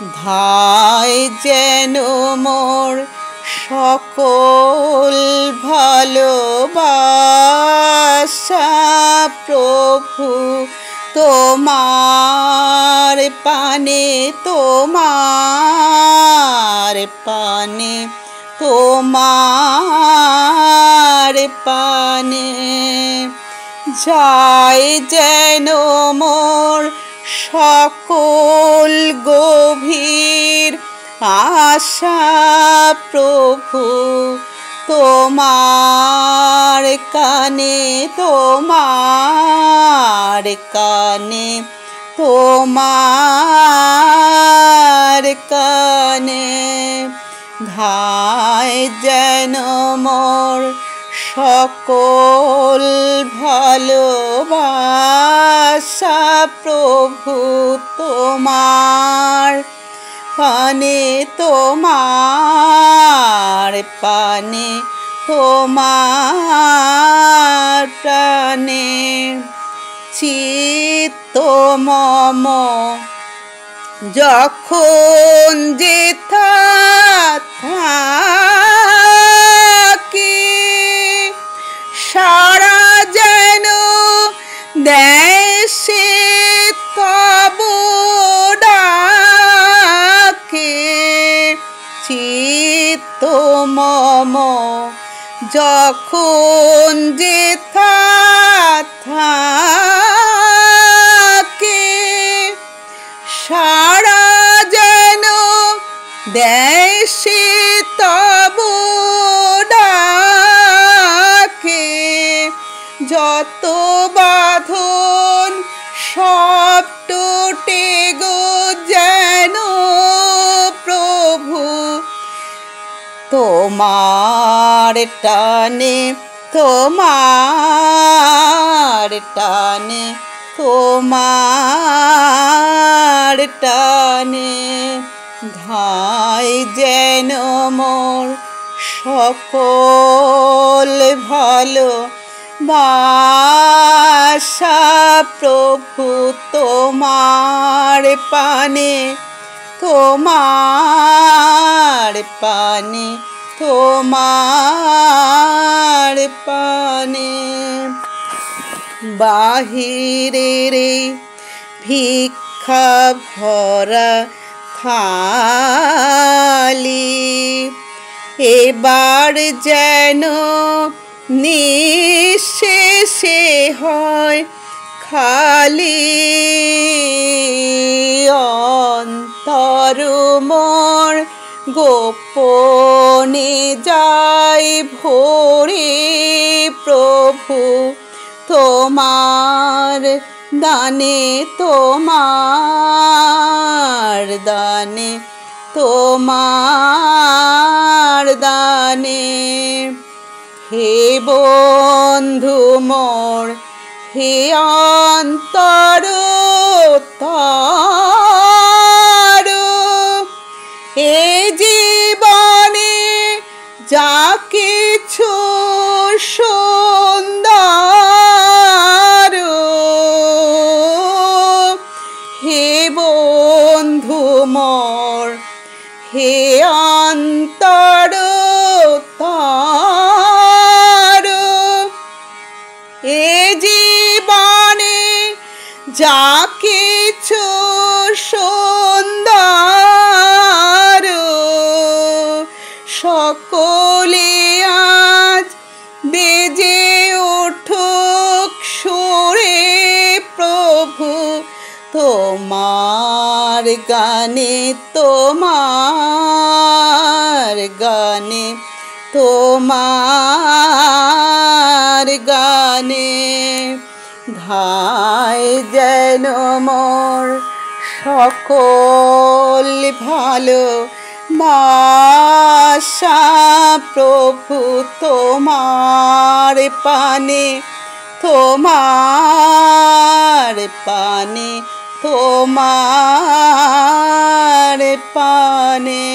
ধায় যেন মোর সকল ভালোবাসা প্রভু তোমার পানে, তোমার পানে, তোমার পানে। যায় যেন মোর সকল গভীর আশা প্রভু তোমার কানে, তোমার কানে, তোমার কানে। ধায় যেন মোর সকল ভালোবাসা প্রভু তোমার পানে, তোমার পানে, তোমার প্রাণে। চিত্ত মম যখন যেথা থাকি সারা যেন দেশে তব ডাকে। চিত্ত মম যখন যেথা থাকে সারা যেন দেশে তব ডাকে। যত বাঁধন সব টুটে গো যেন প্রভু তোমার টানে, তোমার টানে, তোমার টানে। ধায় যেন মোর সকল ভালোবাসা প্রভু তোমার পানে, তোমার পানে, তোমার পানে। বাহিরের ভিক্ষা ভরা থালি এবার যেন নিঃশেষে হয় খালি। অন্তর মোর গোপনে যাই ভরে প্রভু তোমার দানে, তোমার দানে, তোমার দানে। হে বন্ধু মোর, হে অন্তর তর, এ জীবনে যা কিছু সুন্দর, হে বন্ধু মোর, হে অন্তর তর, এ জীবনে যা কিছু সুন্দর সকলে আজ বেজে উঠুক সুরে প্রভু তোমার গানে, তোমার গানে, তোমার গানে। ধায় যেন মোর সকল ভালোবাসা প্রভু তোমার পানে, তোমার পানে, তোমার পানে।